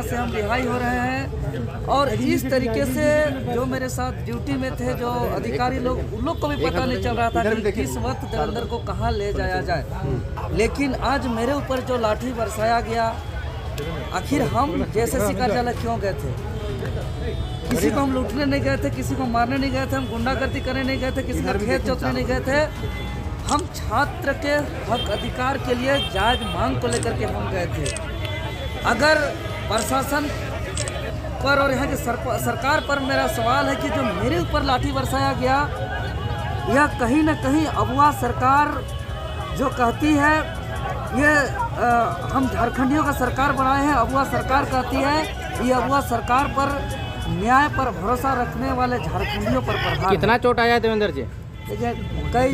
से हम रिहाई हो रहे हैं। और इस तरीके से जो मेरे साथ ड्यूटी में थे जो अधिकारी लोग, उन लोग को भी पता नहीं चल रहा था कि किस वक्त धुरंधर को कहाँ ले जाया जाए। लेकिन आज मेरे ऊपर जो लाठी बरसाया गया, आखिर हम जेएसएससी कार्यालय क्यों गए थे? किसी को हम लूटने नहीं गए थे, किसी को मारने नहीं गए थे, हम गुंडागर्दी करने नहीं गए थे, किसी का खेत जोतने नहीं गए थे। हम छात्र के हक अधिकार के लिए जायज मांग को लेकर के हम गए थे। अगर प्रशासन पर और यहाँ की सरकार पर मेरा सवाल है कि जो मेरे ऊपर लाठी बरसाया गया, यह कहीं न कहीं अगवा सरकार जो कहती है ये हम झारखंडियों का सरकार बनाए हैं, अगवा सरकार कहती है, ये अगवा सरकार पर न्याय पर भरोसा रखने वाले झारखंडियों पर प्रहार। कितना चोट आया देवेंद्र जी? देखिए कई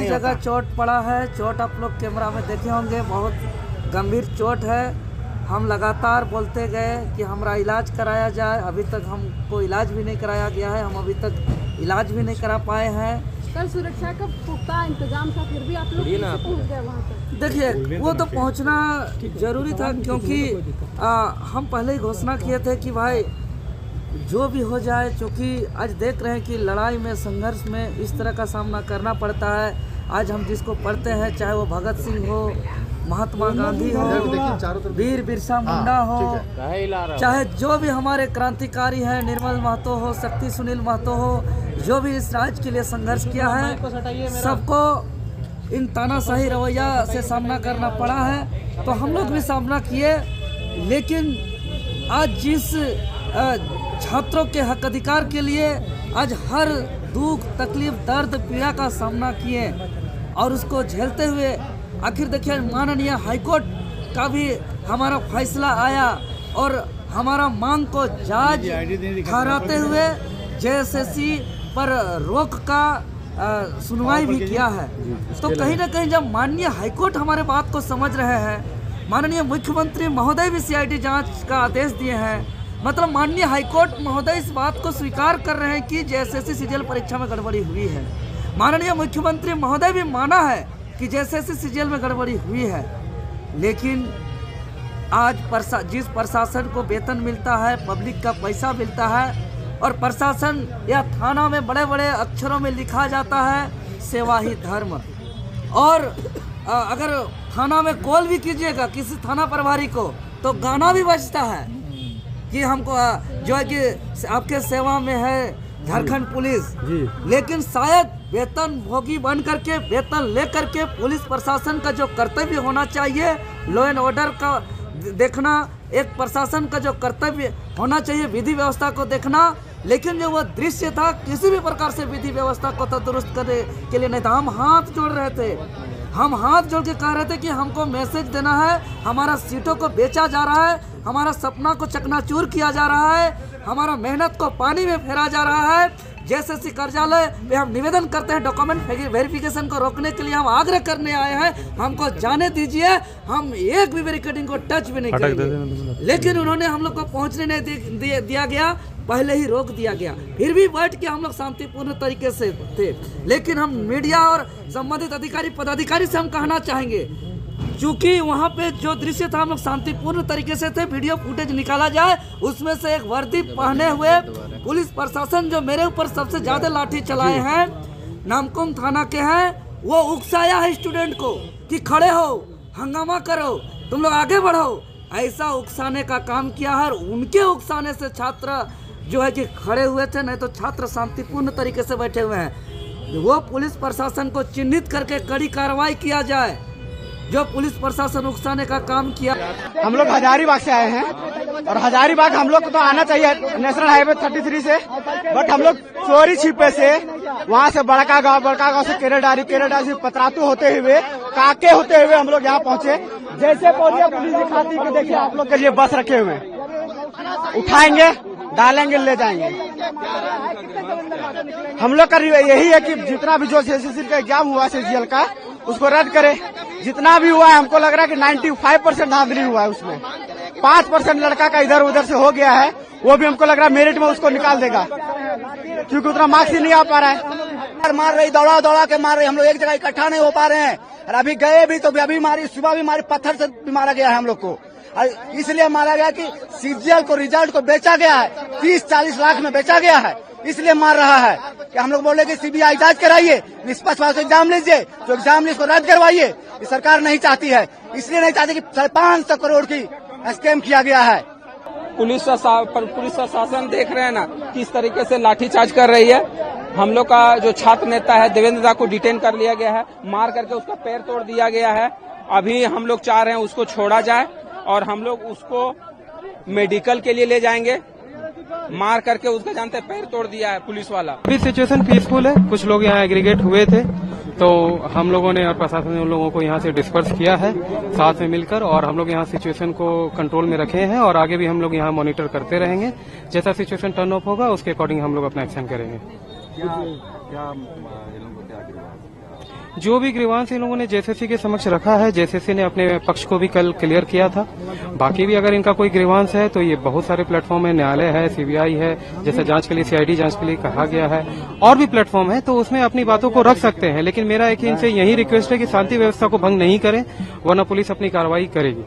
जगह चोट पड़ा है। चोट आप लोग कैमरा में देखे होंगे, बहुत गंभीर चोट है। हम लगातार बोलते गए कि हमारा इलाज कराया जाए, अभी तक हमको इलाज भी नहीं कराया गया है, हम अभी तक इलाज भी नहीं करा पाए हैं। कल सुरक्षा का पुख्ता इंतजाम था, फिर भी आप लोग कैसे पहुंच गए वहाँ तक? देखिए वो तो पहुंचना जरूरी था, क्योंकि हम पहले ही घोषणा किए थे कि भाई जो भी हो जाए, क्योंकि आज देख रहे हैं कि लड़ाई में, संघर्ष में इस तरह का सामना करना पड़ता है। आज हम जिसको पढ़ते हैं, चाहे वो भगत सिंह हो, महात्मा गांधी हो, वीर बिरसा मुंडा हो, चाहे जो भी हमारे क्रांतिकारी हैं, निर्मल महतो हो, शक्ति सुनील महतो हो, जो भी इस राज्य के लिए संघर्ष किया है, सबको इन तानाशाही रवैया से सामना करना पड़ा है। तो हम लोग भी सामना किए, लेकिन आज जिस छात्रों के हक अधिकार के लिए आज हर दुख, तकलीफ, दर्द, पीड़ा का सामना किए और उसको झेलते हुए आखिर देखिए माननीय हाईकोर्ट का भी हमारा फैसला आया और हमारा मांग को जायज ठहराते हुए जेएसएससी पर रोक का सुनवाई भी किया है। तो कहीं ना कहीं जब माननीय हाईकोर्ट हमारे बात को समझ रहे हैं, माननीय मुख्यमंत्री महोदय भी सीआईडी जांच का आदेश दिए हैं, मतलब माननीय हाईकोर्ट महोदय इस बात को स्वीकार कर रहे हैं कि जेएसएससी सीजीएल परीक्षा में गड़बड़ी हुई है। माननीय मुख्यमंत्री महोदय भी माना है कि जेएसएससी सीजीएल में गड़बड़ी हुई है। लेकिन आज जिस प्रशासन को वेतन मिलता है, पब्लिक का पैसा मिलता है, और प्रशासन या थाना में बड़े बड़े अक्षरों में लिखा जाता है सेवा ही धर्म, और अगर थाना में कॉल भी कीजिएगा किसी थाना प्रभारी को तो गाना भी बजता है कि हमको जो है कि आपके सेवा में है झारखंड पुलिस। लेकिन शायद वेतन भोगी बन करके, वेतन लेकर के पुलिस प्रशासन का जो कर्तव्य होना चाहिए, लॉ एंड ऑर्डर का देखना, एक प्रशासन का जो कर्तव्य होना चाहिए विधि व्यवस्था को देखना, लेकिन जो वो दृश्य था किसी भी प्रकार से विधि व्यवस्था को तो दुरुस्त करने के लिए नहीं था। हम हाथ जोड़ रहे थे, हम हाथ जोड़ के कह रहे थे कि हमको मैसेज देना है, हमारा सीटों को बेचा जा रहा है, हमारा सपना को चकनाचूर किया जा रहा है, हमारा मेहनत को पानी में फेरा जा रहा है। जेएसएससी कार्यालय में हम निवेदन करते हैं, डॉक्यूमेंट वेरिफिकेशन को रोकने के लिए हम आग्रह करने आए हैं, हमको जाने दीजिए, हम एक भी बैरिकेडिंग को टच भी नहीं करेंगे। लेकिन उन्होंने हम लोग को पहुंचने नहीं दिया गया, पहले ही रोक दिया गया। फिर भी बैठ के हम लोग शांतिपूर्ण तरीके से थे। लेकिन हम मीडिया और संबंधित अधिकारी पदाधिकारी से हम कहना चाहेंगे, चूंकि वहाँ पे जो दृश्य था हम लोग शांतिपूर्ण तरीके से थे, वीडियो फुटेज निकाला जाए, उसमें से एक वर्दी पहने हुए पुलिस प्रशासन जो मेरे ऊपर सबसे ज्यादा लाठी चलाए हैं, नामकुम थाना के हैं, वो उकसाया है स्टूडेंट को कि खड़े हो, हंगामा करो, तुम लोग आगे बढ़ो, ऐसा उकसाने का काम किया है। उनके उकसाने से छात्र जो है कि खड़े हुए थे, नहीं तो छात्र शांतिपूर्ण तरीके से बैठे हुए हैं। वो पुलिस प्रशासन को चिन्हित करके कड़ी कार्रवाई किया जाए जो पुलिस प्रशासन उकसाने का काम किया। हम लोग हजारीबाग से आए हैं और हजारीबाग हम लोग को तो आना चाहिए नेशनल हाईवे 33 से, बट हम लोग चोरी छिपे से वहाँ से बड़का गांव से केरेडारी से पतरातू होते हुए, काके होते हुए हम लोग यहाँ पहुँचे। जैसे पहुंचे पुलिस दिखाती कि देखिए आप लोग के लिए बस रखे हुए, उठाएंगे, डालेंगे, ले जाएंगे। हम लोग का यही है कि जितना भी जो जेएसएससी का एग्जाम हुआ सीजीएल का, उसको रद्द करे। जितना भी हुआ है हमको लग रहा है कि 95% धांधली हुआ है, उसमें 5% लड़का का इधर उधर से हो गया है, वो भी हमको लग रहा है मेरिट में उसको निकाल देगा, क्योंकि उतना मार्क्स ही नहीं आ पा रहा है। मार रही, दौड़ा दौड़ा के मार रही, हम लोग एक जगह इकट्ठा नहीं हो पा रहे हैं। और अभी गए भी तो अभी मारी, सुबह भी मारी, पत्थर से भी मारा गया है हम लोग को। और इसलिए मारा गया कि सीजीएल को रिजल्ट को बेचा गया है, 30-40 लाख में बेचा गया है, इसलिए मार रहा है। कि हम लोग बोले कि सीबीआई जांच कराइए, निष्पक्ष भाव से एग्जाम लीजिए, जो एग्जाम इसको रद्द करवाइए। ये सरकार नहीं चाहती है, इसलिए नहीं चाहती कि 500 करोड़ की स्कैम किया गया है। पुलिस प्रशासन देख रहे हैं ना किस तरीके से लाठीचार्ज कर रही है। हम लोग का जो छात्र नेता है देवेंद्र दा को डिटेन कर लिया गया है, मार करके उसका पैर तोड़ दिया गया है। अभी हम लोग चाह रहे हैं उसको छोड़ा जाए और हम लोग उसको मेडिकल के लिए ले जाएंगे। मार करके उसका जानते पैर तोड़ दिया है पुलिस वाला। अभी सिचुएशन पीसफुल है, कुछ लोग यहाँ एग्रीगेट हुए थे तो हम लोगों ने और प्रशासन ने उन लोगों को यहाँ से डिस्पर्स किया है साथ में मिलकर, और हम लोग यहाँ सिचुएशन को कंट्रोल में रखे हैं और आगे भी हम लोग यहाँ मॉनिटर करते रहेंगे। जैसा सिचुएशन टर्न ऑफ होगा उसके अकॉर्डिंग हम लोग अपना एक्शन करेंगे। जो भी ग्रीवांस इन लोगों ने जेसीसी के समक्ष रखा है, जेसीसी ने अपने पक्ष को भी कल क्लियर किया था। बाकी भी अगर इनका कोई ग्रीवांस है तो ये बहुत सारे प्लेटफॉर्म है, न्यायालय है, सीबीआई है, जैसे जांच के लिए सीआईडी जांच के लिए कहा गया है, और भी प्लेटफॉर्म है, तो उसमें अपनी बातों को रख सकते हैं। लेकिन मेरा एक इनसे यही रिक्वेस्ट है कि शांति व्यवस्था को भंग नहीं करें, वरना पुलिस अपनी कार्रवाई करेगी।